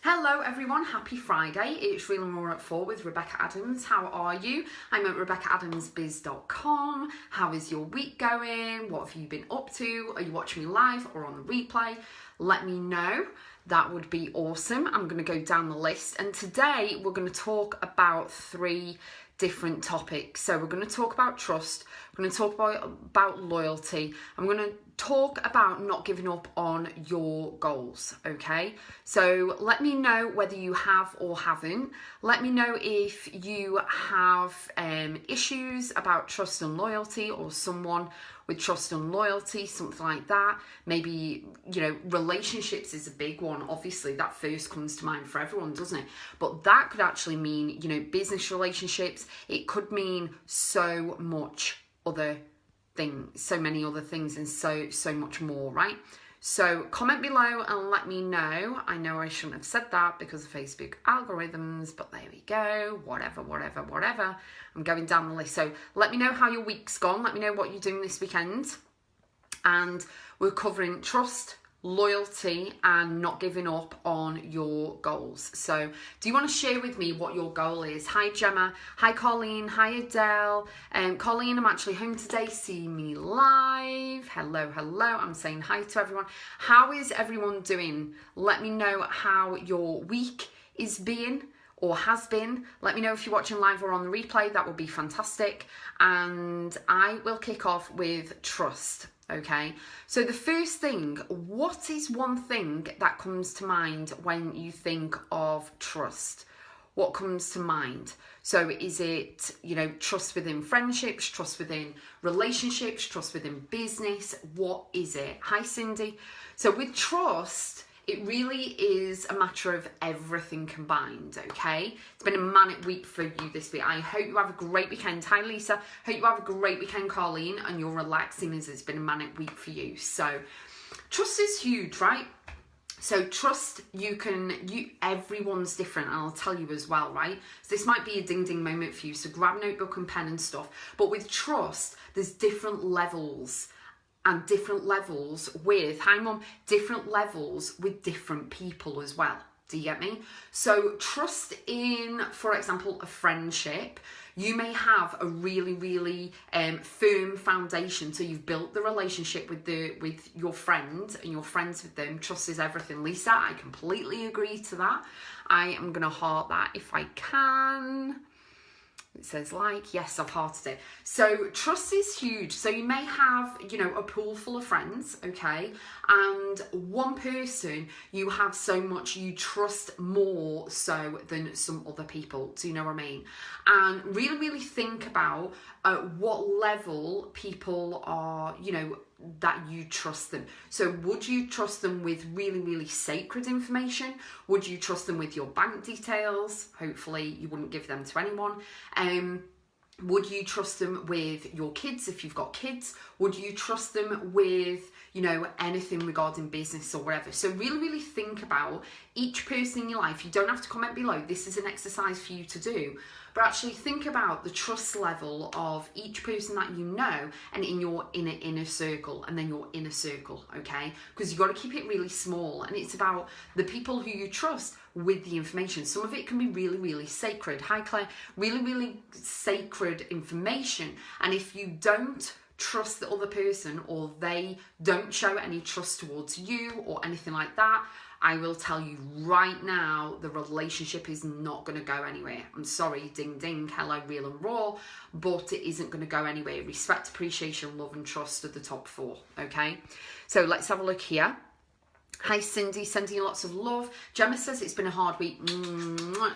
Hello everyone, happy Friday. It's Real and Raw at 4 with Rebecca Adams. How are you? I'm at RebeccaAdamsBiz.com. How is your week going? What have you been up to? Are you watching me live or on the replay? Let me know. That would be awesome. I'm going to go down the list, and today we're going to talk about 3 different topics. So we're going to talk about trust, we're going to talk about loyalty, I'm going to talk about not giving up on your goals, okay? So let me know whether you have or haven't. Let me know if you have issues about trust and loyalty, or someone with trust and loyalty, something like that. Maybe, relationships is a big one. Obviously, that first comes to mind for everyone, doesn't it? But that could actually mean, business relationships. It could mean so much other things, so many other things, and so much more, right? So comment below and let me know. I know I shouldn't have said that because of Facebook algorithms, but there we go. Whatever. I'm going down the list. So let me know how your week's gone. Let me know what you're doing this weekend. And we're covering trust, loyalty, and not giving up on your goals. So do you want to share with me what your goal is? Hi Gemma, hi Colleen, hi Adele. Colleen, I'm actually home today. See me live. Hello. I'm saying hi to everyone. How is everyone doing? Let me know how your week is being or has been. Let me know if you're watching live or on the replay. That would be fantastic. And I will kick off with trust. Okay, so the first thing, what is one thing that comes to mind when you think of trust? What comes to mind? So is it, trust within friendships, trust within relationships, trust within business? What is it? Hi, Cindy. So with trust, it really is a matter of everything combined, okay? It's been a manic week for you this week. I hope you have a great weekend. Hi, Lisa. Hope you have a great weekend, Colleen, and you're relaxing as it's been a manic week for you. So trust is huge, right? So trust, everyone's different, and I'll tell you as well, right? So this might be a ding moment for you, so grab a notebook and pen and stuff. But with trust, there's different levels. And different levels with, hi mum, different levels with different people as well. Do you get me? So trust in, for example, a friendship. You may have a really firm foundation. So you've built the relationship with your friend, and you're friends with them. Trust is everything. Lisa, I completely agree to that. I am going to heart that if I can. It says yes, I've hearted it. So trust is huge. So you may have, a pool full of friends, okay? And one person you have so much, you trust more so than some other people. Do you know what I mean? And really think about at what level people are, that you trust them. So would you trust them with really sacred information? Would you trust them with your bank details? Hopefully you wouldn't give them to anyone. Would you trust them with your kids if you've got kids? Would you trust them with, anything regarding business or whatever? So really think about each person in your life. You don't have to comment below. This is an exercise for you to do. But actually think about the trust level of each person that you know, and in your inner circle, and then your inner circle, okay? Because you've got to keep it really small, and it's about the people who you trust with the information. Some of it can be really sacred. Hi Claire. Really sacred information. And if you don't trust the other person, or they don't show any trust towards you or anything like that, I will tell you right now, the relationship is not going to go anywhere. I'm sorry, ding, hello, Real and Raw, but it isn't going to go anywhere. Respect, appreciation, love and trust are the top 4, okay? So let's have a look here. Hi Cindy, sending you lots of love. Gemma says it's been a hard week.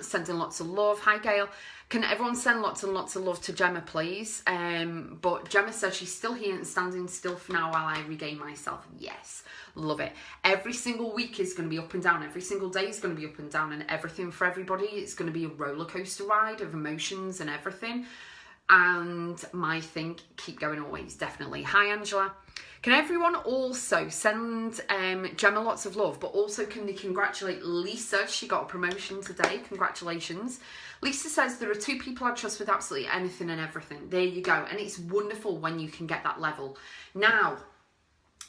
Sending lots of love. Hi Gail. Can everyone send lots and lots of love to Gemma, please? But Gemma says she's still here and standing still for now while I regain myself. Yes, love it. Every single week is going to be up and down. Every single day is going to be up and down, and everything for everybody. It's going to be a roller coaster ride of emotions and everything. And my thing, keep going always, definitely. Hi Angela. Can everyone also send Gemma lots of love, but also can they congratulate Lisa? She got a promotion today. Congratulations. Lisa says there are 2 people I trust with absolutely anything and everything. There you go. And it's wonderful when you can get that level. Now,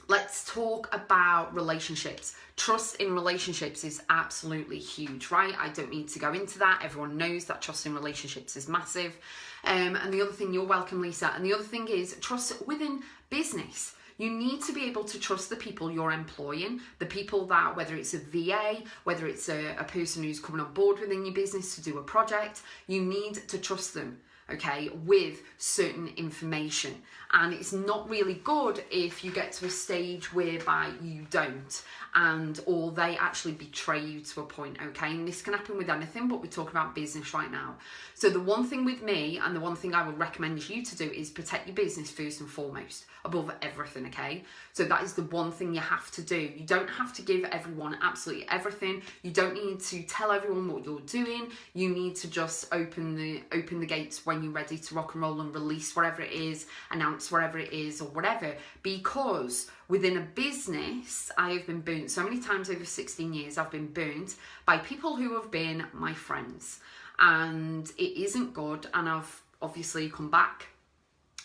Let's talk about relationships. Trust in relationships is absolutely huge, right? I don't need to go into that. Everyone knows that trust in relationships is massive. And the other thing, you're welcome, Lisa. And the other thing is trust within business. You need to be able to trust the people you're employing, the people that, whether it's a VA, whether it's a person who's coming on board within your business to do a project, you need to trust them, okay, with certain information. And it's not really good if you get to a stage whereby you don't, or they actually betray you to a point, okay? And this can happen with anything, but we're talking about business right now. So the one thing with me, and the one thing I would recommend you to do, is protect your business first and foremost, above everything, okay? So that is the one thing you have to do. You don't have to give everyone absolutely everything. You don't need to tell everyone what you're doing. You need to just open the gates when you're ready to rock and roll and release whatever it is, announce whatever it is or whatever. Because within a business, I have been burnt so many times over 16 years. I've been burnt by people who have been my friends, and it isn't good. And I've obviously come back,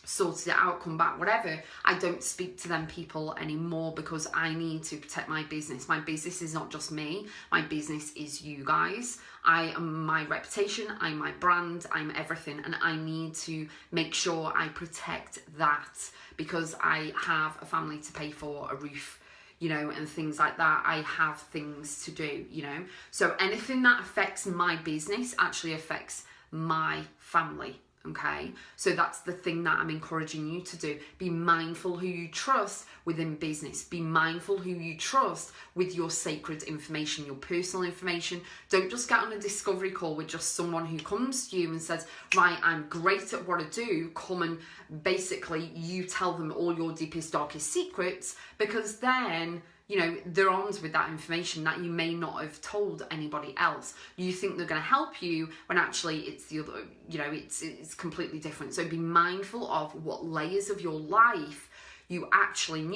sorted it out, come back, whatever. I don't speak to them people anymore because I need to protect my business. My business is not just me. My business is you guys. I am my reputation, I'm my brand, I'm everything, and I need to make sure I protect that because I have a family to pay for, a roof, you know, and things like that. I have things to do, you know. So anything that affects my business actually affects my family. Okay, so that's the thing that I'm encouraging you to do. Be mindful who you trust within business. Be mindful who you trust with your sacred information, your personal information. Don't just get on a discovery call with just someone who comes to you and says, right, I'm great at what I do. Come and basically you tell them all your deepest, darkest secrets, because then, you know, they're armed with that information that you may not have told anybody else. You think they're going to help you when actually it's the other, you know, it's completely different. So be mindful of what layers of your life you actually, and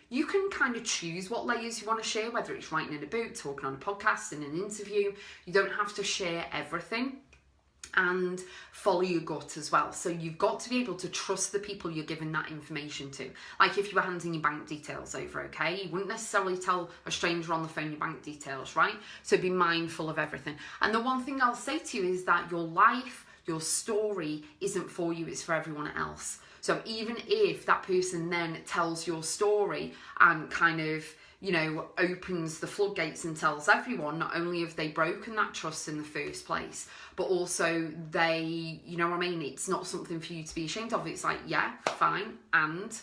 you can kind of choose what layers you want to share, whether it's writing in a book, talking on a podcast, in an interview. You don't have to share everything. And follow your gut as well. So you've got to be able to trust the people you're giving that information to. Like if you were handing your bank details over, okay? You wouldn't necessarily tell a stranger on the phone your bank details, right? So be mindful of everything. And the one thing I'll say to you is that your life, your story isn't for you, it's for everyone else. So even if that person then tells your story and kind of, you know, opens the floodgates and tells everyone, not only have they broken that trust in the first place, but also they, you know what I mean? It's not something for you to be ashamed of. It's like, yeah, fine. And,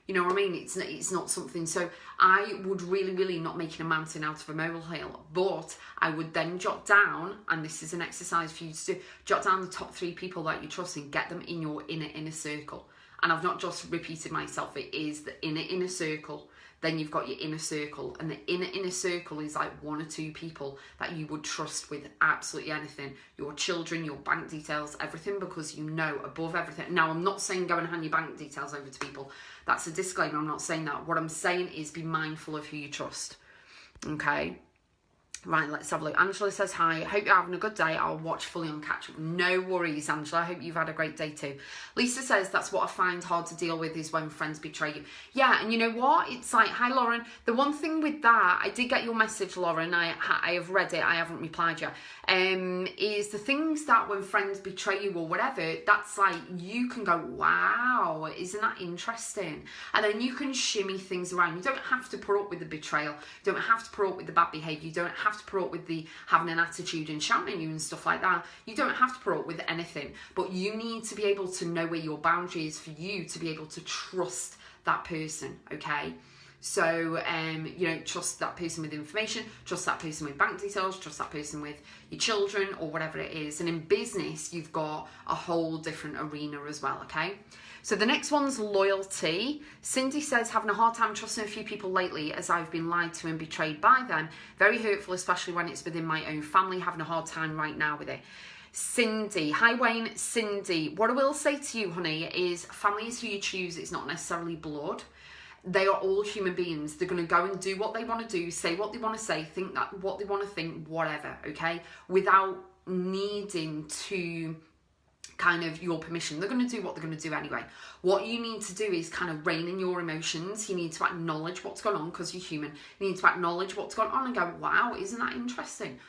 you know what I mean? It's not something. So I would really not making a mountain out of a molehill, but I would then jot down, and this is an exercise for you to do, jot down the top 3 people that you trust and get them in your inner circle. And I've not just repeated myself, it is the inner circle. Then you've got your inner circle, and the inner circle is like 1 or 2 people that you would trust with absolutely anything. Your children, your bank details, everything, because you know above everything. Now, I'm not saying go and hand your bank details over to people. That's a disclaimer. I'm not saying that. What I'm saying is be mindful of who you trust. Okay? Right, let's have a look. Angela says, hi, hope you're having a good day. I'll watch fully on catch up. No worries, Angela. I hope you've had a great day too. Lisa says, that's what I find hard to deal with is when friends betray you. Yeah, and you know what? It's like, hi, Lauren. The one thing with that, I did get your message, Lauren. I have read it. I haven't replied yet. Is the things that when friends betray you or whatever, that's like, you can go, wow, isn't that interesting? And then you can shimmy things around. You don't have to put up with the betrayal. You don't have to put up with the bad behaviour. You don't have to put up with the having an attitude and shouting at you and stuff like that. You don't have to put up with anything, but you need to be able to know where your boundary is for you to be able to trust that person, okay? So, you know, trust that person with information, trust that person with bank details, trust that person with your children or whatever it is. And in business, you've got a whole different arena as well, okay? So the next one's loyalty. Cindy says, having a hard time trusting a few people lately as I've been lied to and betrayed by them. Very hurtful, especially when it's within my own family. Having a hard time right now with it. Cindy, hi Wayne. Cindy, what I will say to you, honey, is family is who you choose. It's not necessarily blood. They are all human beings. They're going to go and do what they want to do, say what they want to say, think that what they want to think, whatever, okay? Without needing to kind of your permission. They're going to do what they're going to do anyway. What you need to do is kind of rein in your emotions. You need to acknowledge what's going on because you're human. You need to acknowledge what's going on and go, wow, isn't that interesting?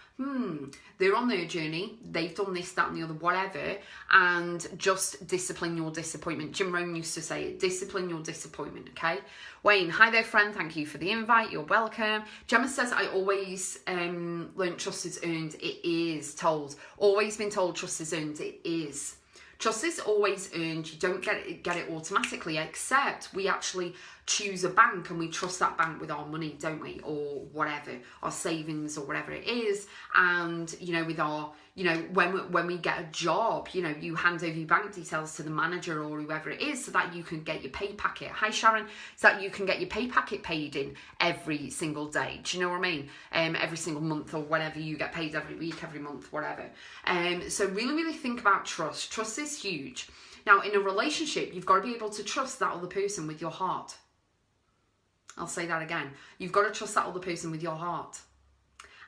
They're on their journey. They've done this, that and the other, whatever. And just discipline your disappointment. Jim Rohn used to say it, discipline your disappointment, okay? Wayne, hi there, friend. Thank you for the invite. You're welcome. Gemma says, I always learned trust is earned. It is told. Always been told trust is earned. It is. Trust is always earned. You don't get it automatically, except we actually choose a bank and we trust that bank with our money, don't we? Or whatever, our savings or whatever it is. And, you know, with our, you know, when we get a job, you know, you hand over your bank details to the manager or whoever it is so that you can get your pay packet. Hi, Sharon. So that you can get your pay packet paid in every single day. Do you know what I mean? Every single month or whenever you get paid, every week, every month, whatever. So really, really think about trust. Trust is huge. Now, in a relationship, you've got to be able to trust that other person with your heart. I'll say that again. You've got to trust that other person with your heart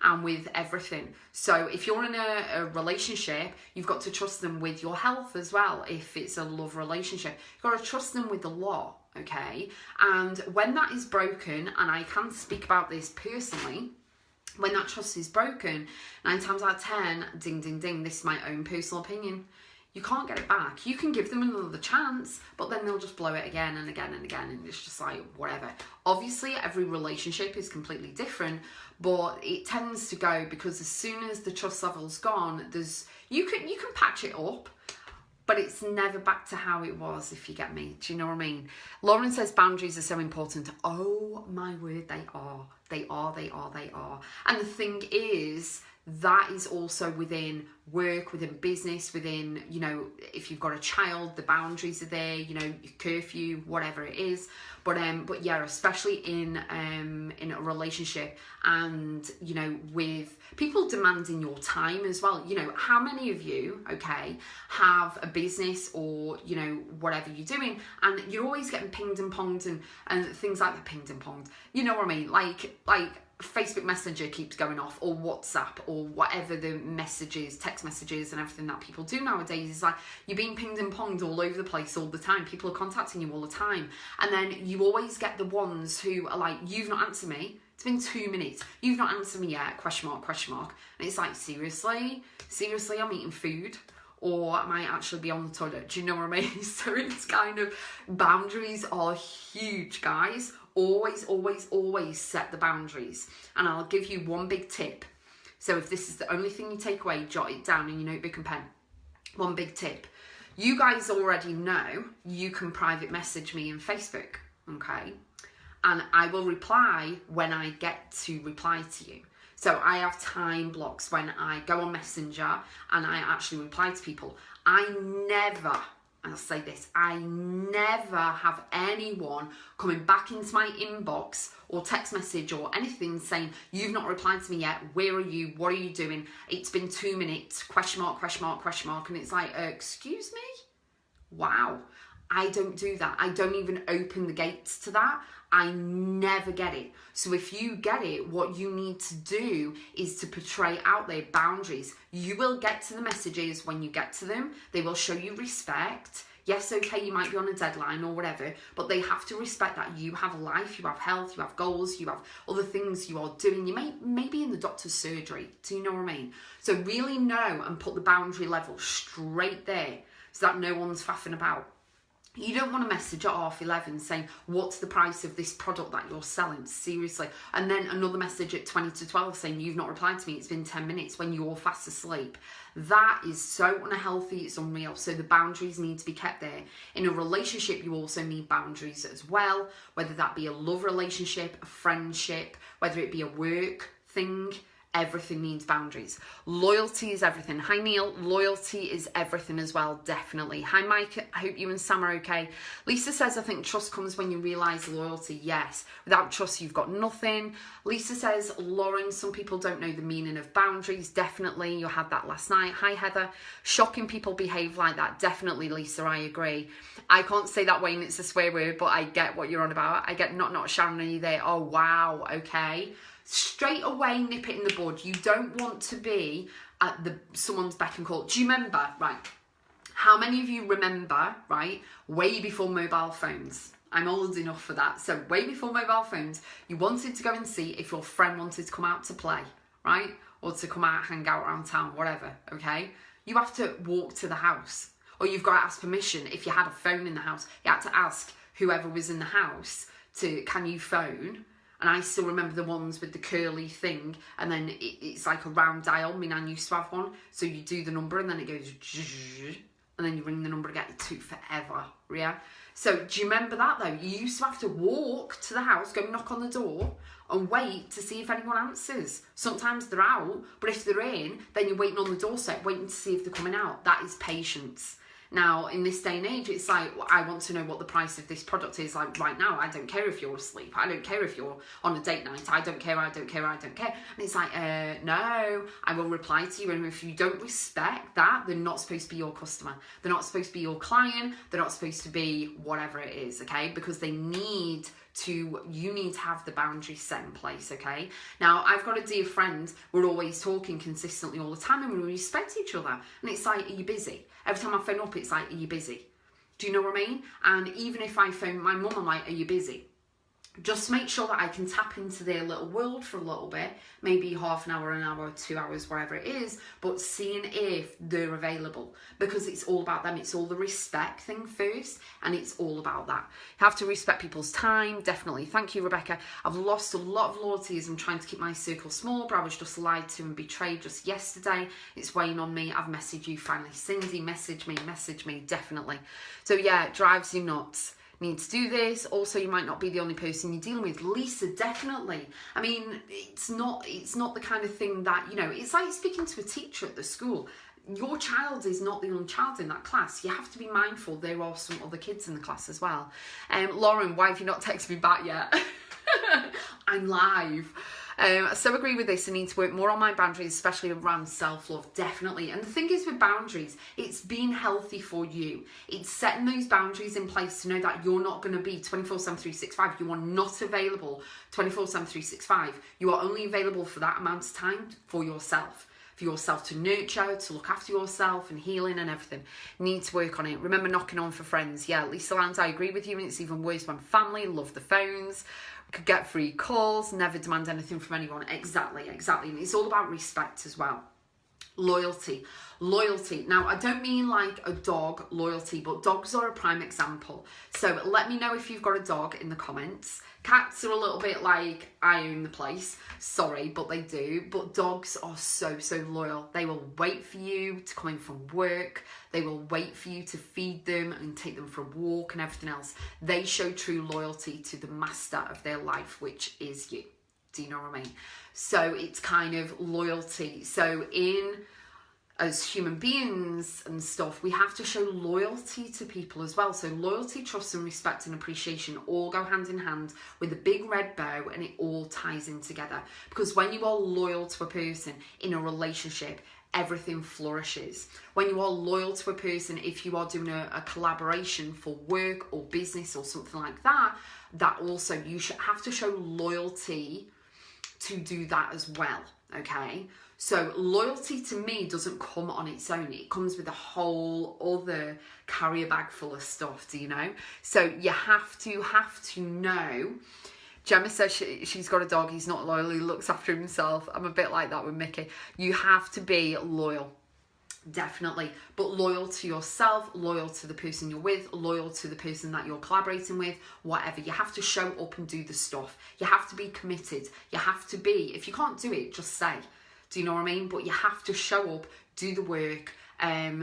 and with everything. So if you're in a relationship, you've got to trust them with your health as well. If it's a love relationship, you've got to trust them with the law, okay? And when that is broken, and I can speak about this personally, when that trust is broken, 9 times out of 10, ding, ding, ding, this is my own personal opinion, you can't get it back. You can give them another chance, but then they'll just blow it again and again and again, and it's just like, whatever. Obviously, every relationship is completely different, but it tends to go, because as soon as the trust level's gone, you can patch it up, but it's never back to how it was, if you get me. Do you know what I mean? Lauren says boundaries are so important. Oh my word, they are. They are, they are, they are. And the thing is, that is also within work, within business, within, you know, if you've got a child, the boundaries are there, you know, curfew, whatever it is. But yeah, especially in a relationship, and, you know, with people demanding your time as well. You know, how many of you, okay, have a business or, you know, whatever you're doing, and you're always getting pinged and ponged and things like that, pinged and ponged, you know what I mean? Like Facebook Messenger keeps going off, or WhatsApp, or whatever the messages, text messages and everything that people do nowadays is like, you're being pinged and ponged all over the place all the time. People are contacting you all the time. And then you always get the ones who are like, you've not answered me. It's been 2 minutes. You've not answered me yet, question mark, question mark. And it's like, seriously? Seriously, I'm eating food? Or I might actually be on the toilet. Do you know what I mean? So it's kind of, boundaries are huge, guys. Always, always, always set the boundaries. And I'll give you one big tip. So if this is the only thing you take away, jot it down in your notebook and pen. One big tip. You guys already know you can private message me in Facebook, okay? And I will reply when I get to reply to you. So I have time blocks when I go on Messenger and I actually reply to people. I never, and I'll say this, I never have anyone coming back into my inbox or text message or anything saying, you've not replied to me yet, where are you, what are you doing, it's been 2 minutes, question mark, question mark, question mark. And it's like, excuse me? Wow. I don't do that. I don't even open the gates to that. I never get it. So if you get it, what you need to do is to portray out their boundaries. You will get to the messages when you get to them. They will show you respect. Yes, okay, you might be on a deadline or whatever, but they have to respect that you have a life, you have health, you have goals, you have other things you are doing. You may be in the doctor's surgery. Do you know what I mean? So really know and put the boundary level straight there so that no one's faffing about. You don't want to message at 11:30 saying, what's the price of this product that you're selling? Seriously. And then another message at 11:20 saying, you've not replied to me, it's been 10 minutes when you're fast asleep. That is so unhealthy, it's unreal. So the boundaries need to be kept there. In a relationship, you also need boundaries as well, whether that be a love relationship, a friendship, whether it be a work thing. Everything needs boundaries. Loyalty is everything. Hi, Neil. Loyalty is everything as well, definitely. Hi, Mike. I hope you and Sam are okay. Lisa says, I think trust comes when you realise loyalty. Yes. Without trust, you've got nothing. Lisa says, Lauren, some people don't know the meaning of boundaries. Definitely. You had that last night. Hi, Heather. Shocking people behave like that. Definitely, Lisa. I agree. I can't say that, Wayne. It's a swear word, but I get what you're on about. I get not Sharon, are you there? Oh, wow. Okay. Straight away, nip it in the bud. You don't want to be at someone's beck and call. Do you remember? Right. How many of you remember, right, way before mobile phones? I'm old enough for that. So way before mobile phones, you wanted to go and see if your friend wanted to come out to play, right? Or to come out, hang out around town, whatever, okay? You have to walk to the house. Or you've got to ask permission. If you had a phone in the house, you had to ask whoever was in the house to, can you phone? And I still remember the ones with the curly thing, and then it's like a round dial. My nan used to have one. So you do the number and then it goes, and then you ring the number again. It took forever, yeah? So do you remember that though? You used to have to walk to the house, go knock on the door and wait to see if anyone answers. Sometimes they're out, but if they're in, then you're waiting on the doorstep, waiting to see if they're coming out. That is patience. Now, in this day and age, it's like, I want to know what the price of this product is like right now. I don't care if you're asleep. I don't care if you're on a date night. I don't care. And it's like, no, I will reply to you. And if you don't respect that, they're not supposed to be your customer. They're not supposed to be your client. They're not supposed to be whatever it is, okay? Because you need to have the boundaries set in place, okay? Now, I've got a dear friend, we're always talking consistently all the time and we respect each other. And it's like, are you busy? Every time I phone up, it's like, are you busy? Do you know what I mean? And even if I phone my mum, I'm like, are you busy? Just make sure that I can tap into their little world for a little bit, maybe half an hour, 2 hours, wherever it is, but seeing if they're available, because it's all about them. It's all the respect thing first, and it's all about that. You have to respect people's time, definitely. Thank you, Rebecca. I've lost a lot of loyalty as I'm trying to keep my circle small, but I was just lied to and betrayed just yesterday. It's weighing on me. I've messaged you finally. Cindy, message me, definitely. So yeah, it drives you nuts. Need to do this. Also, you might not be the only person you're dealing with. Lisa, definitely. I mean, it's not the kind of thing that, you know, it's like speaking to a teacher at the school. Your child is not the only child in that class. You have to be mindful there are some other kids in the class as well. Lauren, why have you not texted me back yet? I'm live. I so agree with this. I need to work more on my boundaries, especially around self-love, definitely. And the thing is with boundaries, it's being healthy for you. It's setting those boundaries in place to know that you're not going to be 24/7, 365. You are not available 24/7, 365. You are only available for that amount of time for yourself. For yourself to nurture, to look after yourself and healing and everything. Need to work on it. Remember knocking on for friends. Yeah, Lisa Lands, I agree with you. And it's even worse when family love the phones. Could get free calls, never demand anything from anyone. Exactly. And it's all about respect as well. Loyalty. Now, I don't mean like a dog loyalty, but dogs are a prime example. So let me know if you've got a dog in the comments. Cats are a little bit like, I own the place. Sorry, but they do. But dogs are so loyal. They will wait for you to come in from work. They will wait for you to feed them and take them for a walk and everything else. They show true loyalty to the master of their life, which is you. Do you know what I mean? So it's kind of loyalty. So as human beings and stuff, we have to show loyalty to people as well. So loyalty, trust and respect and appreciation all go hand in hand with a big red bow, and it all ties in together. Because when you are loyal to a person in a relationship, everything flourishes. When you are loyal to a person, if you are doing a collaboration for work or business or something like that, that also you should have to show loyalty to do that as well, okay? So loyalty to me doesn't come on its own. It comes with a whole other carrier bag full of stuff, do you know? So you have to know. Gemma says she's got a dog. He's not loyal. He looks after himself. I'm a bit like that with Mickey. You have to be loyal. Definitely. But loyal to yourself, loyal to the person you're with, loyal to the person that you're collaborating with, whatever. You have to show up and do the stuff. You have to be committed. You have to be, if you can't do it, just say. Do you know what I mean? But you have to show up, do the work,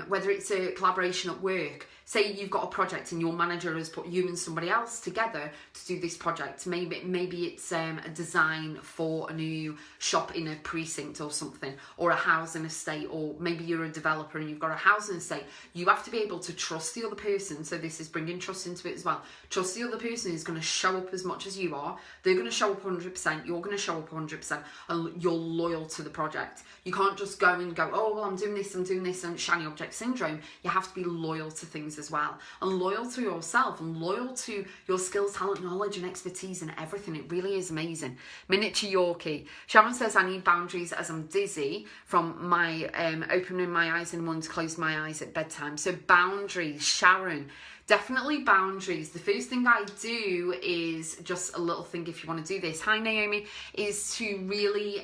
whether it's a collaboration at work. Say you've got a project and your manager has put you and somebody else together to do this project. Maybe it's a design for a new shop in a precinct or something, or a housing estate, or maybe you're a developer and you've got a housing estate. You have to be able to trust the other person. So this is bringing trust into it as well. Trust the other person is going to show up as much as you are. They're going to show up 100%. You're going to show up 100%, and you're loyal to the project. You can't just go and go, oh, well, I'm doing this and shiny object syndrome. You have to be loyal to things things as well, and loyal to yourself and loyal to your skills, talent, knowledge and expertise and everything. It really is amazing. Miniature Yorkie. Sharon says, I need boundaries as I'm dizzy from my opening my eyes in the morning to close my eyes at bedtime. So boundaries, Sharon. Definitely boundaries. The first thing I do is just a little thing, if you want to do this. Hi Naomi, is to really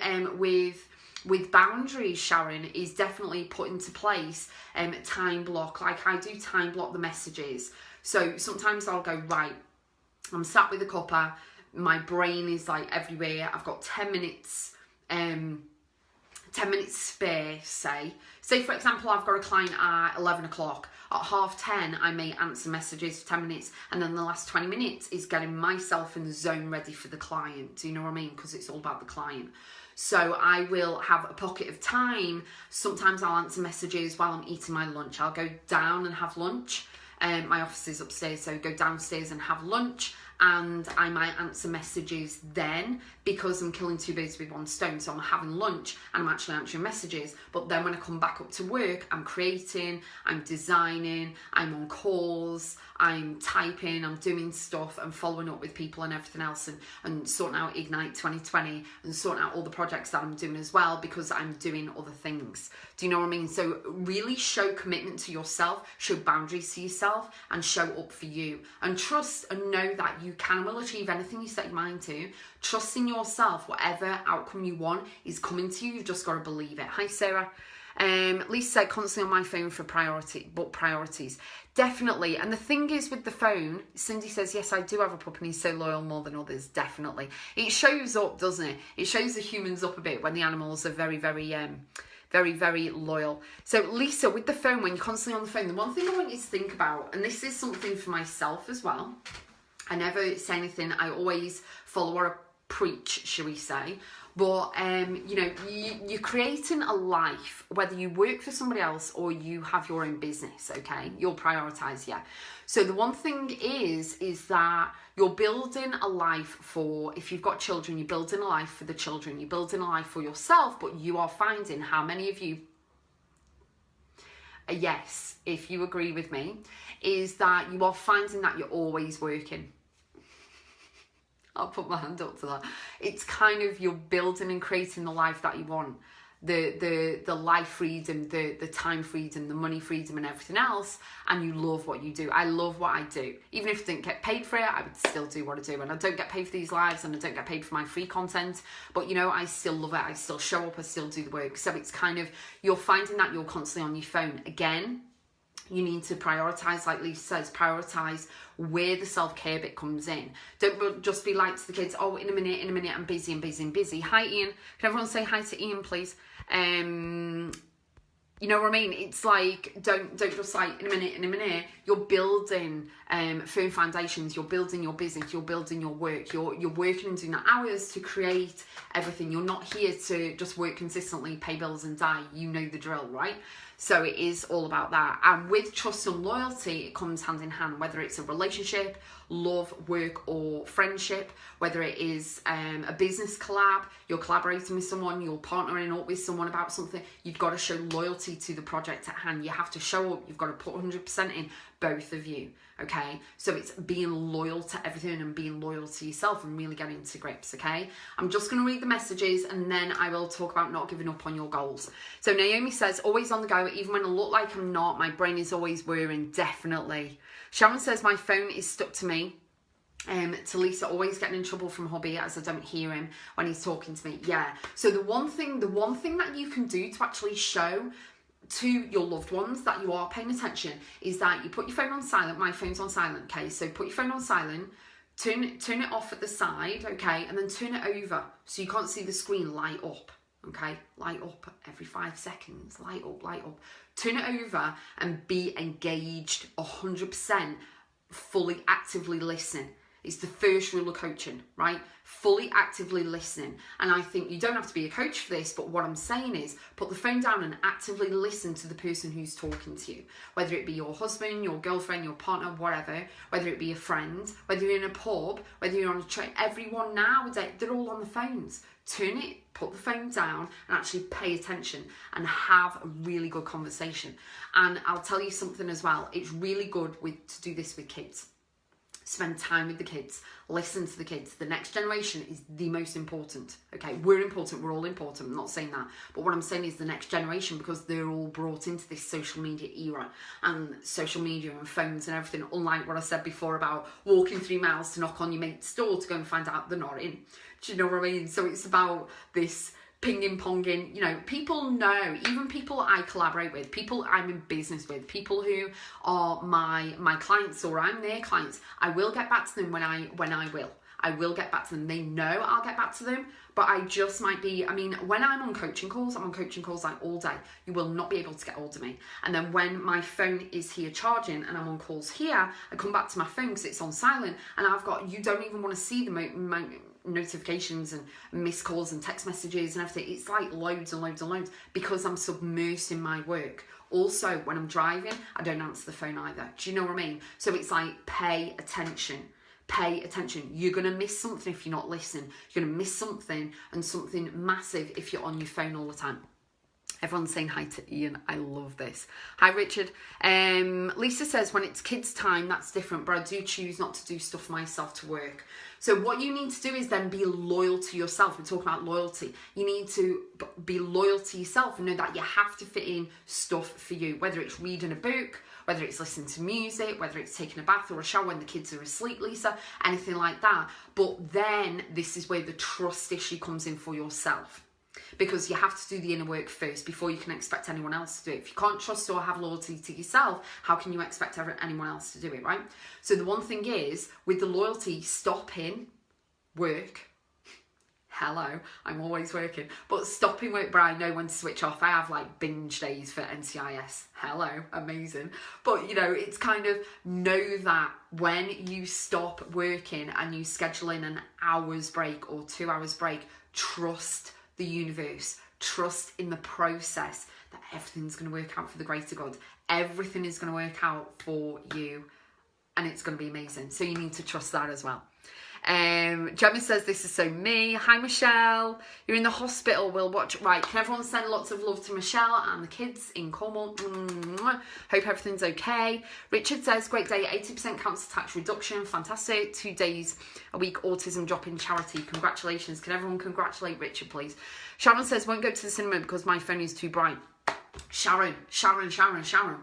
with boundaries, Sharon, is definitely put into place time block. Like I do time block the messages. So sometimes I'll go, right, I'm sat with a cuppa, my brain is like everywhere, I've got 10 minutes 10 minutes spare, say for example I've got a client at 11 o'clock. At 10:30 I may answer messages for 10 minutes, and then the last 20 minutes is getting myself in the zone ready for the client. Do you know what I mean? Because it's all about the client. So I will have a pocket of time. Sometimes I'll answer messages while I'm eating my lunch. I'll go down and have lunch. My office is upstairs, so go downstairs and have lunch, and I might answer messages then, because I'm killing two birds with one stone. So I'm having lunch and I'm actually answering messages, but then when I come back up to work, I'm creating, I'm designing, I'm on calls, I'm typing, I'm doing stuff, I'm following up with people and everything else, and sorting out Ignite 2020 and sorting out all the projects that I'm doing as well, because I'm doing other things. Do you know what I mean? So really show commitment to yourself, show boundaries to yourself, and show up for you, and trust and know that you can and will achieve anything you set your mind to. Trust in yourself. Whatever outcome you want is coming to you. You've just got to believe it. Hi Sarah. Lisa said, constantly on my phone for priorities. Definitely. And the thing is with the phone, Cindy says, yes, I do have a pup and he's so loyal more than others. Definitely. It shows up, doesn't it? It shows the humans up a bit when the animals are very, very loyal. So Lisa, with the phone, when you're constantly on the phone, the one thing I want you to think about, and this is something for myself as well, I never say anything, I always follow what I preach, shall we say. But, you know, you're creating a life, whether you work for somebody else or you have your own business, okay? You'll prioritise, yeah. So the one thing is that you're building a life for, if you've got children, you're building a life for the children, you're building a life for yourself, but you are finding, how many of you, yes, if you agree with me, is that you are finding that you're always working. I'll put my hand up to that. It's kind of, you're building and creating the life that you want. The life freedom, the time freedom, the money freedom and everything else, and you love what you do. I love what I do. Even if I didn't get paid for it, I would still do what I do. And I don't get paid for these lives, and I don't get paid for my free content, but you know, I still love it. I still show up, I still do the work. So it's kind of, you're finding that you're constantly on your phone. Again, you need to prioritise, like Lisa says, prioritise where the self-care bit comes in. Don't just be like to the kids, oh, in a minute, I'm busy. Hi, Ian. Can everyone say hi to Ian, please? You know what I mean? It's like, don't just like, in a minute. You're building firm foundations, you're building your business, you're building your work, you're working and doing the hours to create everything. You're not here to just work consistently, pay bills and die. You know the drill, right? So it is all about that. And with trust and loyalty, it comes hand in hand, whether it's a relationship, love, work, or friendship, whether it is a business collab, you're collaborating with someone, you're partnering up with someone about something, you've got to show loyalty to the project at hand. You have to show up, you've got to put 100% in, both of you, okay? So it's being loyal to everything and being loyal to yourself and really getting to grips, okay? I'm just going to read the messages and then I will talk about not giving up on your goals. So Naomi says, always on the go, even when I look like I'm not, my brain is always whirring. Definitely. Sharon says, my phone is stuck to me. To Lisa, always getting in trouble from hubby as I don't hear him when he's talking to me. Yeah. So the one thing that you can do to actually show to your loved ones that you are paying attention is that you put your phone on silent. My phone's on silent, okay? So put your phone on silent, turn it off at the side, okay? And then turn it over so you can't see the screen light up, okay? Light up every 5 seconds, light up. Turn it over and be engaged 100%, fully actively listen. It's the first rule of coaching, right? Fully actively listening. And I think you don't have to be a coach for this, but what I'm saying is put the phone down and actively listen to the person who's talking to you. Whether it be your husband, your girlfriend, your partner, whatever, whether it be a friend, whether you're in a pub, whether you're on a train, everyone nowadays, they're all on the phones. Turn it, put the phone down and actually pay attention and have a really good conversation. And I'll tell you something as well. It's really good to do this with kids. Spend time with the kids, listen to the kids. The next generation is the most important. Okay, we're important, we're all important. I'm not saying that. But what I'm saying is the next generation, because they're all brought into this social media era and social media and phones and everything, unlike what I said before about walking 3 miles to knock on your mate's door to go and find out they're not in. Do you know what I mean? So it's about this pinging ponging, you know, people know, even people I collaborate with, people I'm in business with, people who are my clients or I'm their clients, I will get back to them when I will get back to them. They know I'll get back to them, but I just might be, I mean, when I'm on coaching calls like all day. You will not be able to get hold of me. And then when my phone is here charging and I'm on calls here, I come back to my phone because it's on silent and you don't even want to see the notifications and missed calls and text messages and everything. It's like loads and loads and loads because I'm submersed in my work. Also, when I'm driving, I don't answer the phone either. Do you know what I mean? So it's like, pay attention. Pay attention. You're going to miss something if you're not listening. You're going to miss something, and something massive if you're on your phone all the time. Everyone's saying hi to Ian. I love this. Hi, Richard. Lisa says, when it's kids' time, that's different, but I do choose not to do stuff myself to work. So what you need to do is then be loyal to yourself. We're talking about loyalty. You need to be loyal to yourself and know that you have to fit in stuff for you, whether it's reading a book, whether it's listening to music, whether it's taking a bath or a shower when the kids are asleep, Lisa, anything like that. But then this is where the trust issue comes in for yourself. Because you have to do the inner work first before you can expect anyone else to do it. If you can't trust or have loyalty to yourself, how can you expect anyone else to do it, right? So the one thing is, with the loyalty, stopping work. Hello, I'm always working. But stopping work, but I know when to switch off. I have like binge days for NCIS. Hello, amazing. But you know, it's kind of know that when you stop working and you schedule in an hour's break or 2 hours break, trust the universe, trust in the process that everything's going to work out for the greater good. Everything is going to work out for you and it's going to be amazing. So you need to trust that as well. Gemma says, this is so me. Hi, Michelle. You're in the hospital. We'll watch. Right. Can everyone send lots of love to Michelle and the kids in Cornwall? Hope everything's okay. Richard says, great day. 80% cancer tax reduction. Fantastic. 2 days a week autism drop-in charity. Congratulations. Can everyone congratulate Richard, please? Sharon says, won't go to the cinema because my phone is too bright. Sharon.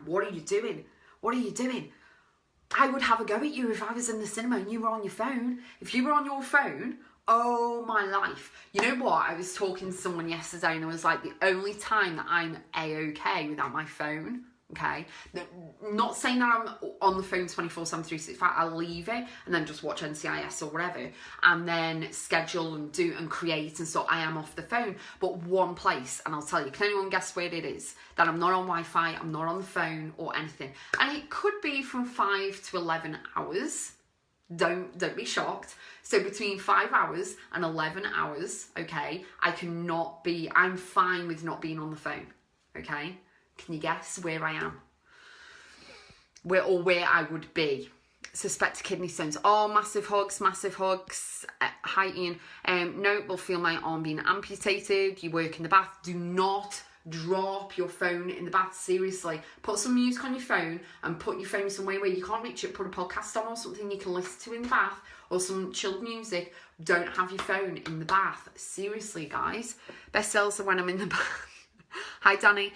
What are you doing? What are you doing? I would have a go at you if I was in the cinema and you were on your phone. If you were on your phone, oh my life. You know what? I was talking to someone yesterday and I was like, the only time that I'm A-okay without my phone, okay? Not saying that I'm on the phone 24/7, 365. I'll leave it and then just watch NCIS or whatever and then schedule and do and create and so I am off the phone. But one place, and I'll tell you, can anyone guess where it is? That I'm not on Wi-Fi, I'm not on the phone or anything. And it could be from 5 to 11 hours. Don't be shocked. So between 5 hours and 11 hours, okay, I'm fine with not being on the phone, okay? Can you guess where I am? Where I would be? Suspect kidney stones. Oh, massive hugs. Hi, Ian. No, will feel my arm being amputated. You work in the bath. Do not drop your phone in the bath. Seriously. Put some music on your phone and put your phone somewhere where you can't reach it. Put a podcast on or something you can listen to in the bath or some chilled music. Don't have your phone in the bath. Seriously, guys. Best sells when I'm in the bath. Hi, Danny.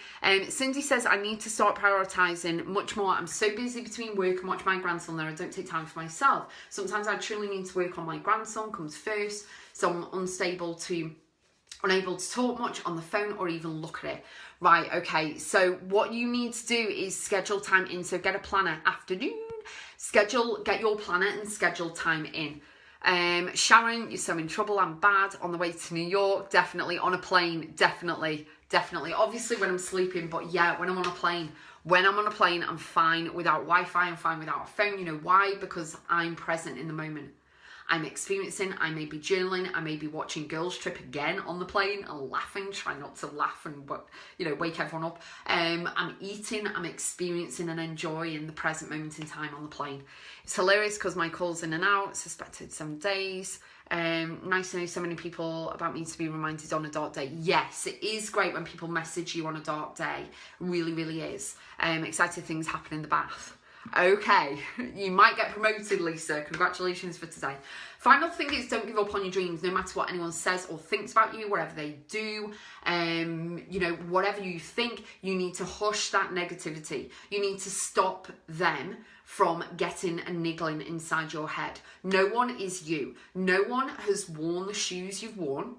Cindy says, I need to start prioritising much more. I'm so busy between work and watch my grandson there. I don't take time for myself. Sometimes I truly need to work on my grandson, comes first. So I'm unable to talk much on the phone or even look at it. Right, okay. So what you need to do is schedule time in. So get a planner. Afternoon. Get your planner and schedule time in. Sharon, you're so in trouble. I'm bad. On the way to New York. Definitely. On a plane. Definitely. Obviously when I'm sleeping, but yeah, when I'm on a plane. When I'm on a plane, I'm fine without Wi-Fi. I'm fine without a phone. You know why? Because I'm present in the moment. I'm experiencing. I may be journaling. I may be watching Girls Trip again on the plane and laughing. Try not to laugh and, wake everyone up. I'm eating. I'm experiencing and enjoying the present moment in time on the plane. It's hilarious because my call's in and out. Suspected 7 days. Nice to know so many people about me to be reminded on a dark day. Yes, it is great when people message you on a dark day. Really, really is. Exciting things happen in the bath. Okay, you might get promoted, Lisa. Congratulations for today. Final thing is, don't give up on your dreams, no matter what anyone says or thinks about you, whatever they do. Whatever you think, you need to hush that negativity. You need to stop them from getting and niggling inside your head. No one is you. No one has worn the shoes you've worn.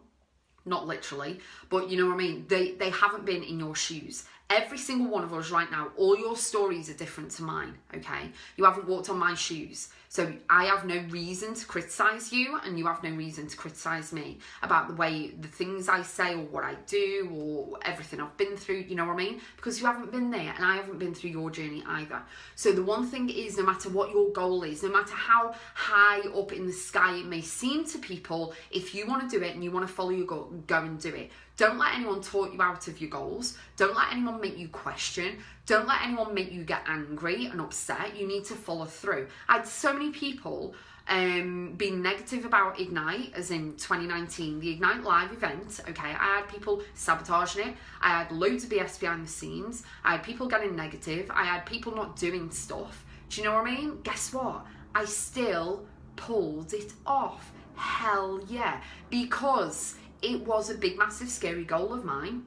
Not literally, but you know what I mean? They haven't been in your shoes. Every single one of us right now, all your stories are different to mine, okay? You haven't walked on my shoes. So I have no reason to criticise you, and you have no reason to criticise me about the things I say or what I do or everything I've been through, you know what I mean? Because you haven't been there, and I haven't been through your journey either. So the one thing is, no matter what your goal is, no matter how high up in the sky it may seem to people, if you want to do it and you want to follow your goal, go and do it. Don't let anyone talk you out of your goals. Don't let anyone make you question. Don't let anyone make you get angry and upset. You need to follow through. I had so many people being negative about Ignite, as in 2019, the Ignite Live event, okay? I had people sabotaging it. I had loads of BS behind the scenes. I had people getting negative. I had people not doing stuff. Do you know what I mean? Guess what? I still pulled it off. Hell yeah. Because it was a big, massive, scary goal of mine.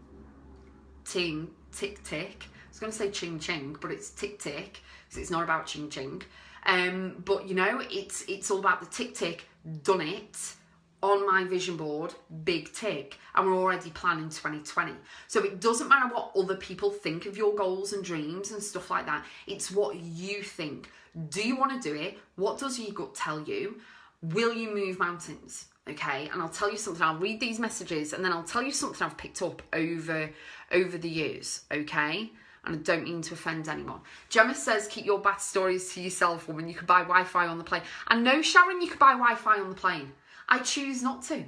Tick, tick. I was going to say ching, ching, but it's tick, tick, because it's not about ching, ching. But, it's all about the tick, tick, done it, on my vision board, big tick. And we're already planning 2020. So it doesn't matter what other people think of your goals and dreams and stuff like that. It's what you think. Do you want to do it? What does your gut tell you? Will you move mountains? Okay, and I'll tell you something. I'll read these messages and then I'll tell you something I've picked up over the years, okay? And I don't mean to offend anyone. Gemma says, keep your bad stories to yourself, woman. You could buy Wi-Fi on the plane. And no, Sharon, you could buy Wi-Fi on the plane. I choose not to.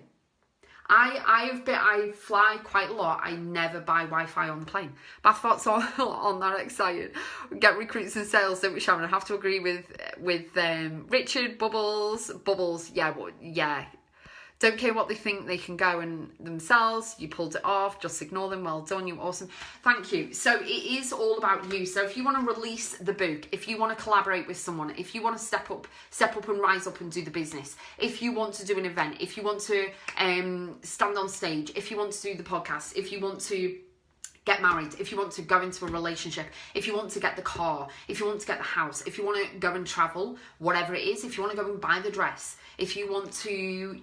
I fly quite a lot. I never buy Wi-Fi on the plane. Bath thoughts on that excited. Get recruits and sales, don't we, Sharon? I have to agree with Richard. Bubbles, yeah. Don't care what they think, they can go and themselves. You pulled it off, just ignore them. Well done, you're awesome. Thank you. So it is all about you. So if you want to release the book, if you want to collaborate with someone, if you want to step up and rise up and do the business, if you want to do an event, if you want to stand on stage, if you want to do the podcast, if you want to get married, if you want to go into a relationship, if you want to get the car, if you want to get the house, if you want to go and travel, whatever it is, if you want to go and buy the dress, if you want to,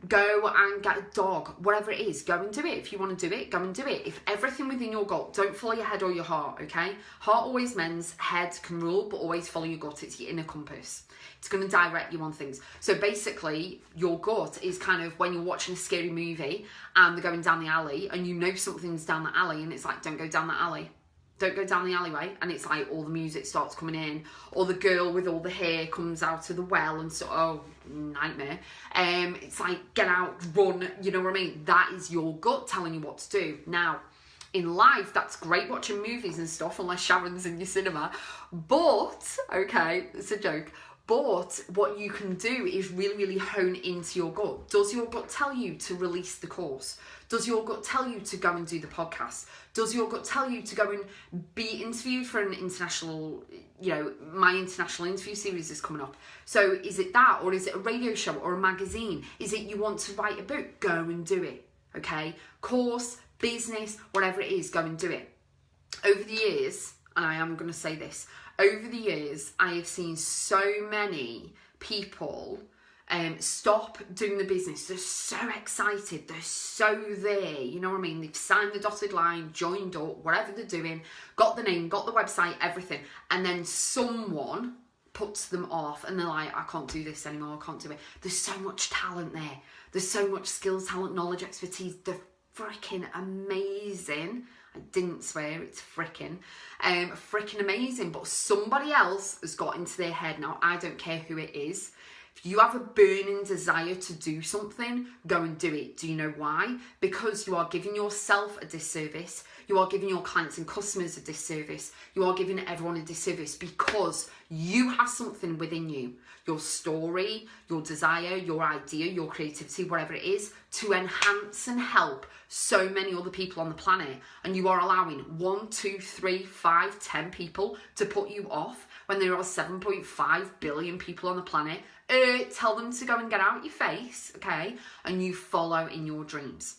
go and get a dog, whatever it is, go and do it. If you want to do it, go and do it. If everything within your goal, don't follow your head or your heart, okay? Heart always mends, head can rule, but always follow your gut. It's your inner compass. It's going to direct you on things. So basically, your gut is kind of when you're watching a scary movie and they're going down the alley and you know something's down the alley and it's like, don't go down that alley. Don't go down the alleyway. And it's like all the music starts coming in, or the girl with all the hair comes out of the well and so, oh, nightmare. It's like, get out, run, you know what I mean? That is your gut telling you what to do. Now, in life, that's great watching movies and stuff, unless Sharon's in your cinema. But, okay, it's a joke. But what you can do is really, really hone into your gut. Does your gut tell you to release the course? Does your gut tell you to go and do the podcast? Does your gut tell you to go and be interviewed for an international, my international interview series is coming up. So is it that, or is it a radio show or a magazine? Is it you want to write a book? Go and do it, okay? Course, business, whatever it is, go and do it. Over the years, and I am going to say this, over the years, I have seen so many people stop doing the business. They're so excited. They're so there. You know what I mean? They've signed the dotted line, joined up, whatever they're doing, got the name, got the website, everything. And then someone puts them off and they're like, I can't do this anymore. I can't do it. There's so much talent there. There's so much skills, talent, knowledge, expertise. They're freaking amazing. I didn't swear, it's freaking amazing. But somebody else has got into their head. Now, I don't care who it is. If you have a burning desire to do something, go and do it. Do you know why? Because you are giving yourself a disservice. You are giving your clients and customers a disservice. You are giving everyone a disservice because you have something within you, your story, your desire, your idea, your creativity, whatever it is, to enhance and help so many other people on the planet. And you are allowing 1, 2, 3, 5, 10 people to put you off when there are 7.5 billion people on the planet. Tell them to go and get out your face, okay? And you follow in your dreams.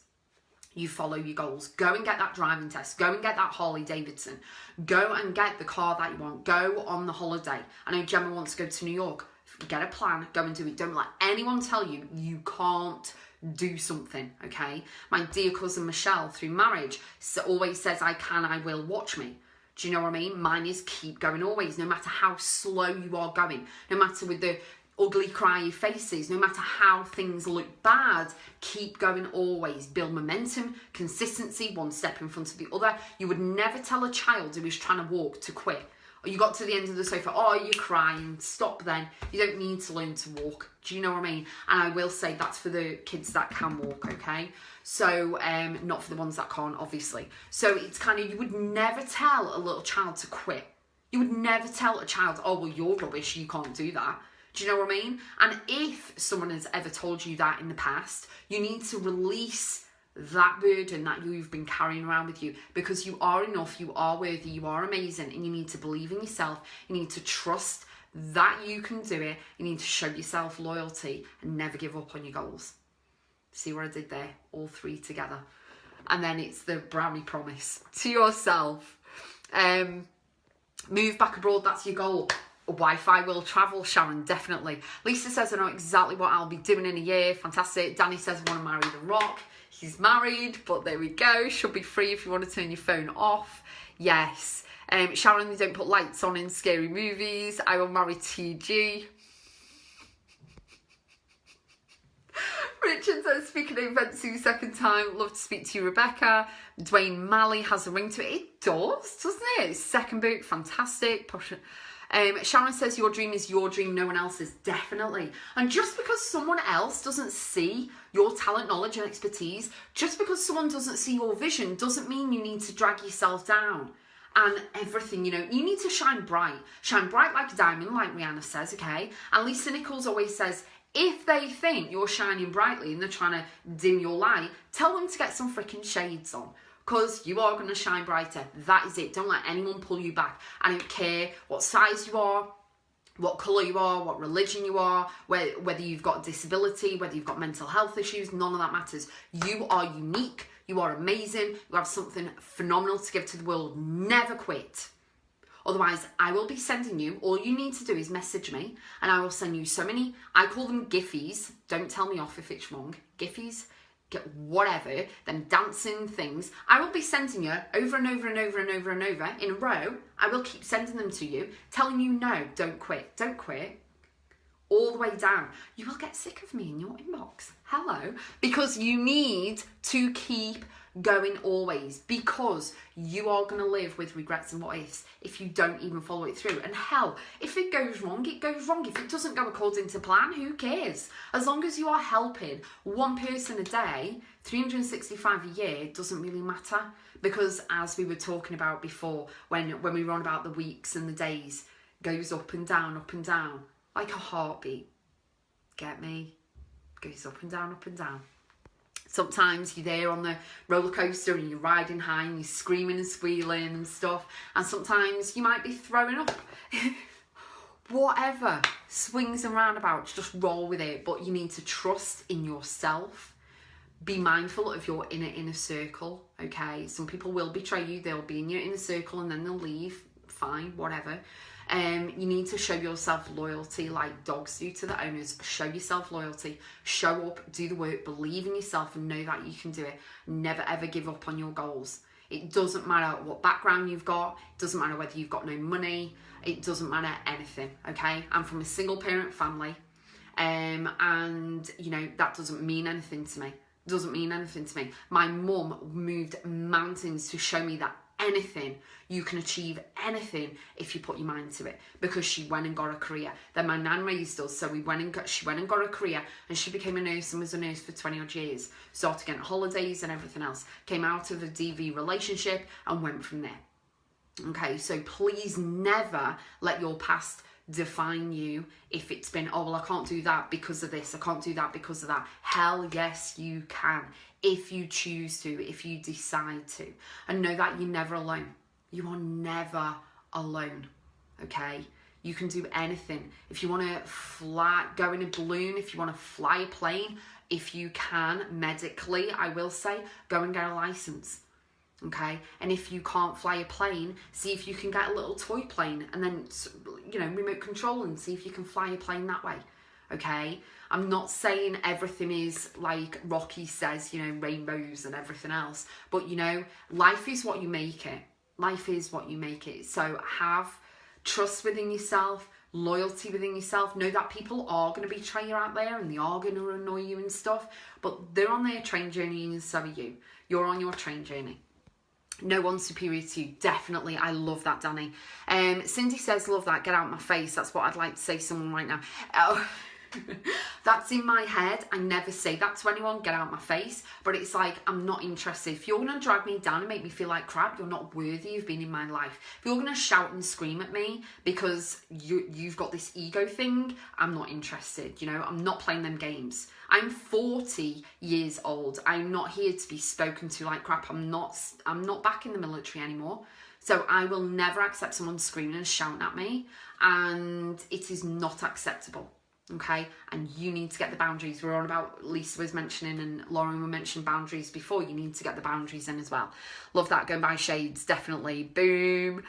You follow your goals. Go and get that driving test. Go and get that Harley Davidson. Go and get the car that you want. Go on the holiday. I know Gemma wants to go to New York. Get a plan. Go and do it. Don't let anyone tell you you can't do something, okay? My dear cousin Michelle, through marriage, always says, I can, I will, watch me. Do you know what I mean? Mine is keep going always, no matter how slow you are going, no matter with the ugly cryy faces, no matter how things look bad, keep going always. Build momentum, consistency, one step in front of the other. You would never tell a child who is trying to walk to quit. Or you got to the end of the sofa, oh, you're crying, stop then. You don't need to learn to walk. Do you know what I mean? And I will say that's for the kids that can walk, okay? So, not for the ones that can't, obviously. So it's kind of, you would never tell a little child to quit. You would never tell a child, oh, well, you're rubbish, you can't do that. Do you know what I mean? And if someone has ever told you that in the past, you need to release that burden that you've been carrying around with you, because you are enough, you are worthy, you are amazing, and you need to believe in yourself. You need to trust that you can do it. You need to show yourself loyalty and never give up on your goals. See what I did there? All three together. And then it's the brownie promise to yourself. Move back abroad, that's your goal. Wi-Fi will travel, Sharon, definitely. Lisa says, I know exactly what I'll be doing in a year. Fantastic. Danny says, I want to marry The Rock. He's married, but there we go. Should be free if you want to turn your phone off. Yes. Sharon, they don't put lights on in scary movies. I will marry TG. Richard says, speaking of events, second time, love to speak to you, Rebecca. Dwayne Malley has a ring to it. It does, doesn't it? Second book, fantastic. Sharon says, your dream is your dream, no one else's. Definitely. And just because someone else doesn't see your talent, knowledge and expertise, just because someone doesn't see your vision, doesn't mean you need to drag yourself down. And everything, you know, you need to shine bright like a diamond, like Rihanna says, okay? And Lisa Nichols always says, if they think you're shining brightly and they're trying to dim your light, tell them to get some freaking shades on. Because you are going to shine brighter. That is it. Don't let anyone pull you back. I don't care what size you are, what colour you are, what religion you are, whether you've got disability, whether you've got mental health issues, none of that matters. You are unique. You are amazing. You have something phenomenal to give to the world. Never quit. Otherwise, I will be sending you, all you need to do is message me and I will send you so many, I call them Giphies. Don't tell me off if it's wrong. Giphies. Get whatever, then dancing things. I will be sending you over and over and over and over and over in a row. I will keep sending them to you, telling you no, don't quit, don't quit. All the way down. You will get sick of me in your inbox. Hello. Because you need to keep going always, because you are going to live with regrets and what ifs if you don't even follow it through. And hell, if it goes wrong, it goes wrong. If it doesn't go according to plan, who cares? As long as you are helping one person a day, 365 a year, it doesn't really matter. Because as we were talking about before, when we were on about the weeks and the days, goes up and down, like a heartbeat. Get me? Goes up and down, up and down. Sometimes you're there on the roller coaster and you're riding high and you're screaming and squealing and stuff. And sometimes you might be throwing up. Whatever. Swings and roundabouts, just roll with it. But you need to trust in yourself. Be mindful of your inner circle, okay? Some people will betray you. They'll be in your inner circle and then they'll leave. Fine, whatever. You need to show yourself loyalty like dogs do to the owners. Show yourself loyalty. Show up, do the work, believe in yourself and know that you can do it. Never ever give up on your goals. It doesn't matter what background you've got. It doesn't matter whether you've got no money. It doesn't matter anything, okay? I'm from a single parent family and, you know, that doesn't mean anything to me. Doesn't mean anything to me. My mum moved mountains to show me that anything. You can achieve anything if you put your mind to it, because she went and got a career. Then my nan raised us, so she went and got a career, and she became a nurse and was a nurse for 20 odd years. Started getting holidays and everything else. Came out of a DV relationship and went from there. Okay, so please never let your past define you. If it's been, oh well, I can't do that because of this, I can't do that because of that. Hell yes, you can, if you choose to, if you decide to. And know that you're never alone. You are never alone. Okay, you can do anything. If you want to go in a balloon, if you want to fly a plane, if you can medically, I will say, go and get a license. Okay, and if you can't fly a plane, see if you can get a little toy plane and then, remote control, and see if you can fly a plane that way. Okay, I'm not saying everything is like Rocky says, rainbows and everything else, but life is what you make it. Life is what you make it. So have trust within yourself, loyalty within yourself. Know that people are going to betray you out there, and they are going to annoy you and stuff, but they're on their train journey and so are you. You're on your train journey. No one's superior to you. Definitely. I love that, Danny. Cindy says, love that. Get out my face. That's what I'd like to say to someone right now. Oh, that's in my head. I never say that to anyone, get out my face. But it's like, I'm not interested. If you're going to drag me down and make me feel like crap, you're not worthy of being in my life. If you're going to shout and scream at me because you've got this ego thing, I'm not interested. I'm not playing them games. I'm 40 years old. I'm not here to be spoken to like crap. I'm not back in the military anymore. So I will never accept someone screaming and shouting at me. And it is not acceptable. Okay? And you need to get the boundaries. We're on about, Lisa was mentioning and Lauren were mentioning boundaries before. You need to get the boundaries in as well. Love that. Going by shades. Definitely. Boom.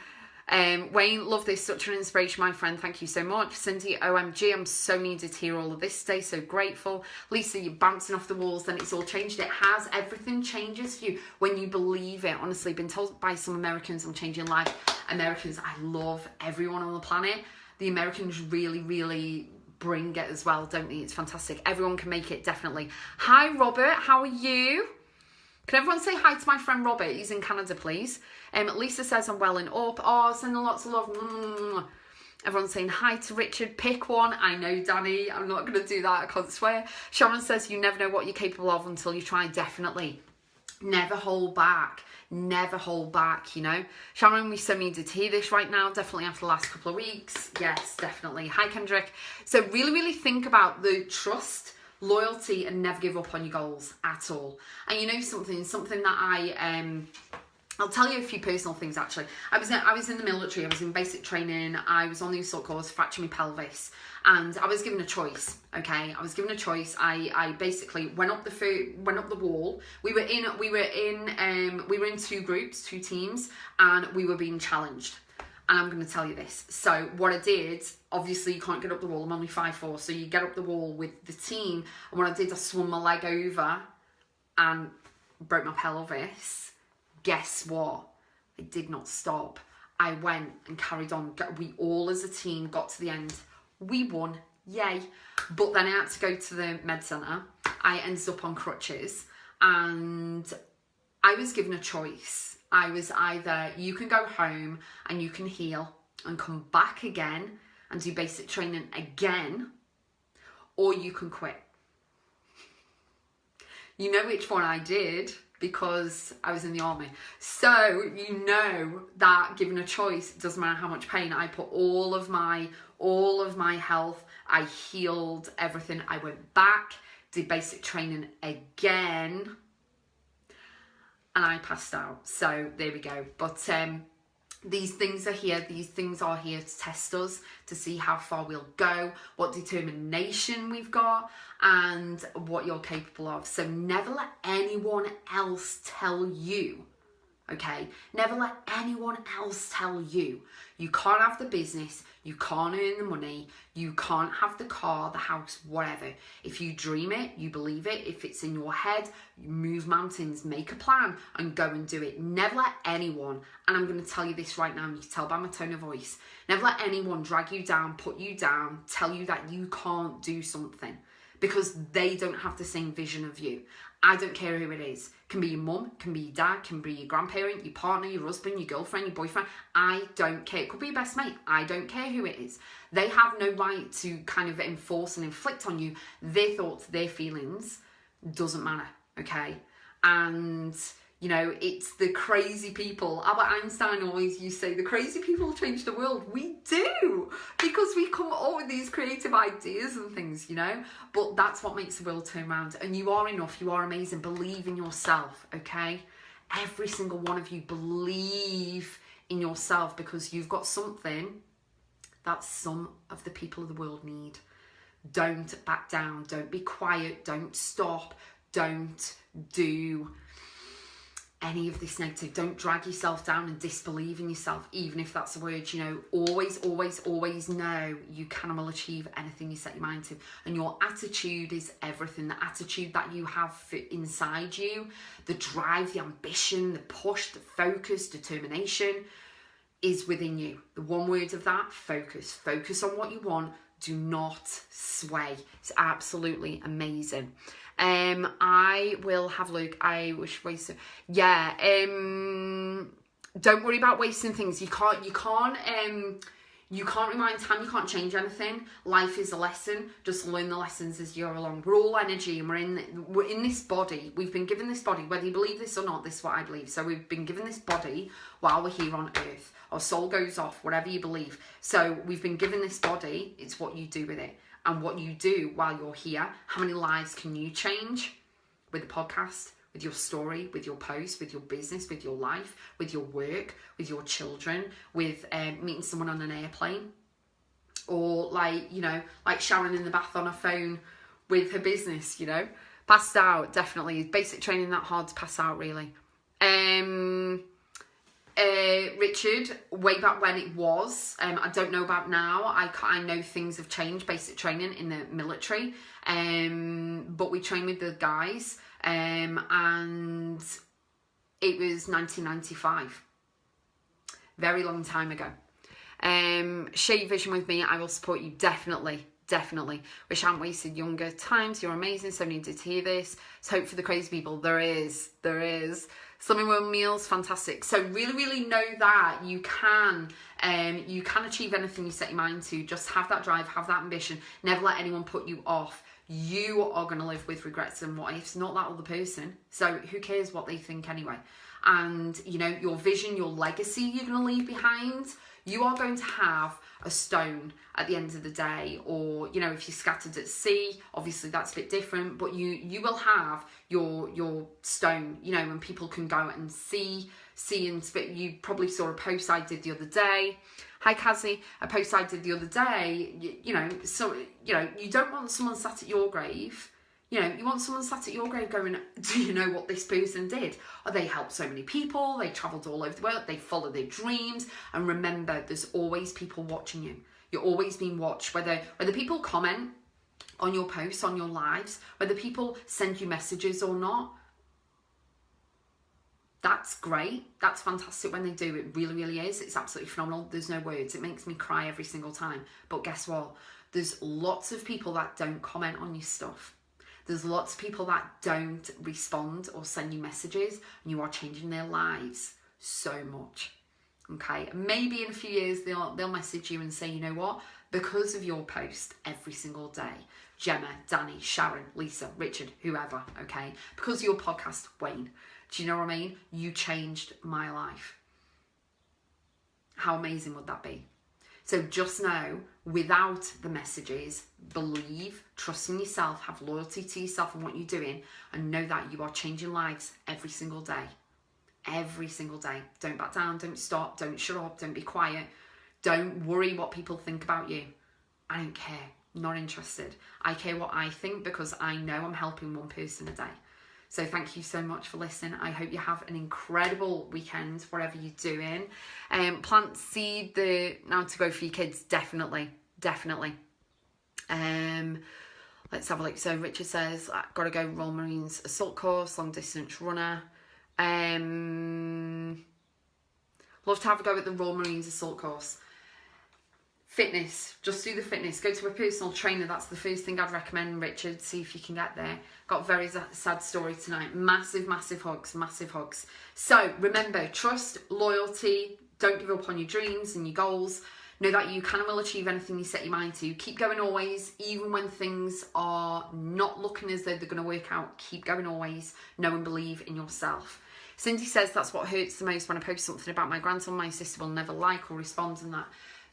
Wayne, love this, such an inspiration, my friend, thank you so much. Cindy, OMG, I'm so needed to hear all of this today, so grateful. Lisa, you're bouncing off the walls, then it's all changed. It has. Everything changes for you when you believe it. Honestly, been told by some Americans, I'm changing life. Americans, I love everyone on the planet. The Americans really, really bring it as well, don't they? It's fantastic. Everyone can make it, definitely. Hi, Robert, how are you? Can everyone say hi to my friend Robert? He's in Canada, please. Lisa says I'm well and up. Oh, sending lots of love. Everyone's saying hi to Richard. Pick one. I know, Danny. I'm not going to do that. I can't swear. Sharon says you never know what you're capable of until you try. Definitely. Never hold back. Never hold back, Sharon, we so needed to hear this right now. Definitely after the last couple of weeks. Yes, definitely. Hi, Kendrick. So really, really think about the trust, loyalty, and never give up on your goals at all. And something that I'll tell you a few personal things actually. I was in the military, I was in basic training, I was on the assault course, fractured my pelvis, and I was given a choice, okay? I was given a choice. I basically went up the wall. We were in two groups, two teams, and we were being challenged. And I'm going to tell you this. So what I did, obviously you can't get up the wall, I'm only 5'4", so you get up the wall with the team, and what I did, I swung my leg over and broke my pelvis. Guess what? I did not stop. I went and carried on. We all as a team got to the end. We won. Yay. But then I had to go to the med centre. I ended up on crutches and I was given a choice. I was either, you can go home and you can heal and come back again and do basic training again, or you can quit. You know which one I did, because I was in the army. So you know that given a choice, it doesn't matter how much pain, I put all of my health, I healed everything. I went back, did basic training again, and I passed out. So there we go. But these things are here. These things are here to test us, to see how far we'll go, what determination we've got, and what you're capable of. So never let anyone else tell you, okay? Never let anyone else tell you. You can't have the business, you can't earn the money, you can't have the car, the house, whatever. If you dream it, you believe it. If it's in your head, you move mountains, make a plan and go and do it. Never let anyone, and I'm going to tell you this right now, and you can tell by my tone of voice, never let anyone drag you down, put you down, tell you that you can't do something, because they don't have the same vision of you. I don't care who it is. Can be your mum, can be your dad, can be your grandparent, your partner, your husband, your girlfriend, your boyfriend. I don't care. It could be your best mate. I don't care who it is. They have no right to kind of enforce and inflict on you their thoughts, their feelings. Doesn't matter, okay? And, you know, it's the crazy people. Albert Einstein always used to say, the crazy people change the world. We do, because we come up with these creative ideas and things, you know. But that's what makes the world turn around. And you are enough. You are amazing. Believe in yourself, okay? Every single one of you, believe in yourself, because you've got something that some of the people of the world need. Don't back down. Don't be quiet. Don't stop. Don't do any of this negative. Don't drag yourself down and disbelieve in yourself, even if that's a word. You know, always know you can and will achieve anything you set your mind to. And your attitude is everything. The attitude that you have inside you, the drive, the ambition, the push, the focus, determination is within you. The one word of that, focus. Focus on what you want. Do not sway. It's absolutely amazing. I will have a look. I wish wasted. Yeah. Don't worry about wasting things. You can't rewind time. You can't change anything. Life is a lesson. Just learn the lessons as you go along. We're all energy, and we're in this body. We've been given this body, whether you believe this or not. This is what I believe. So we've been given this body while we're here on earth. Our soul goes off, whatever you believe. So we've been given this body. It's what you do with it. And what you do while you're here. How many lives can you change with a podcast, with your story, with your post, with your business, with your life, with your work, with your children, with meeting someone on an airplane? Or like, you know, like Sharon in the bath on her phone with her business, you know. Passed out, definitely. Basic training that hard to pass out, really. Richard, way back when it was, I don't know about now. I know things have changed, basic training in the military, but we trained with the guys, and it was 1995, very long time ago. Share your vision with me. I will support you, definitely. Wish I hadn't wasted younger times. You're amazing. So needed to hear this. It's hope for the crazy people. There is. Slimming World meals, fantastic. So really know that you can achieve anything you set your mind to. Just have that drive, have that ambition. Never let anyone put you off. You are going to live with regrets and what ifs, not that other person. So who cares what they think anyway? And, you know, your vision, your legacy you're going to leave behind, you are going to have a stone at the end of the day. Or, you know, if you're scattered at sea, obviously that's a bit different, but you will have your stone, you know, and people can go and see and spit. You probably saw a post I did the other day. Hi Cassie, a post I did the other day, you know, so, you know, you don't want someone sat at your grave. You know, you want someone sat at your grave going, do you know what this person did? Oh, they helped so many people, they travelled all over the world, they followed their dreams. And remember, there's always people watching you. You're always being watched, whether people comment on your posts, on your lives, whether people send you messages or not. That's great. That's fantastic when they do. It really is. It's absolutely phenomenal. There's no words. It makes me cry every single time. But guess what? There's lots of people that don't comment on your stuff. There's lots of people that don't respond or send you messages, and you are changing their lives so much. Okay, and maybe in a few years they'll message you and say, you know what? Because of your post every single day, Gemma, Danny, Sharon, Lisa, Richard, whoever, okay? Because of your podcast, Wayne, do you know what I mean? You changed my life. How amazing would that be? So just know, without the messages, believe, trust in yourself, have loyalty to yourself and what you're doing, and know that you are changing lives every single day. Every single day. Don't back down, don't stop, don't shut up, don't be quiet. Don't worry what people think about you. I don't care. Not interested. I care what I think, because I know I'm helping one person a day. So thank you so much for listening. I hope you have an incredible weekend, whatever you're doing. Plant seed now to go for your kids, definitely. Let's have a look. So Richard says, I've got to go Royal Marines assault course, long distance runner. Love to have a go at the Royal Marines assault course. Fitness, just do the fitness. Go to a personal trainer. That's the first thing I'd recommend, Richard. See if you can get there. Got a very sad story tonight. Massive, massive hugs, massive hugs. So remember, trust, loyalty. Don't give up on your dreams and your goals. Know that you can and will achieve anything you set your mind to. Keep going always, even when things are not looking as though they're going to work out. Keep going always. Know and believe in yourself. Cindy says that's what hurts the most when I post something about my grandson. My sister will never like or respond and that.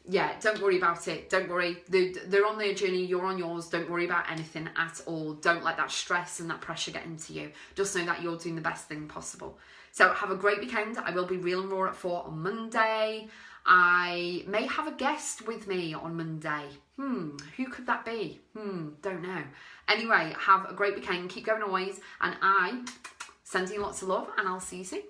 Yeah, don't worry about it. Don't worry. They're on their journey. You're on yours. Don't worry about anything at all. Don't let that stress and that pressure get into you. Just know that you're doing the best thing possible. So have a great weekend. I will be real and raw at 4 on Monday. I may have a guest with me on Monday. Who could that be? Don't know. Anyway, have a great weekend. Keep going always. And I sending you lots of love and I'll see you soon.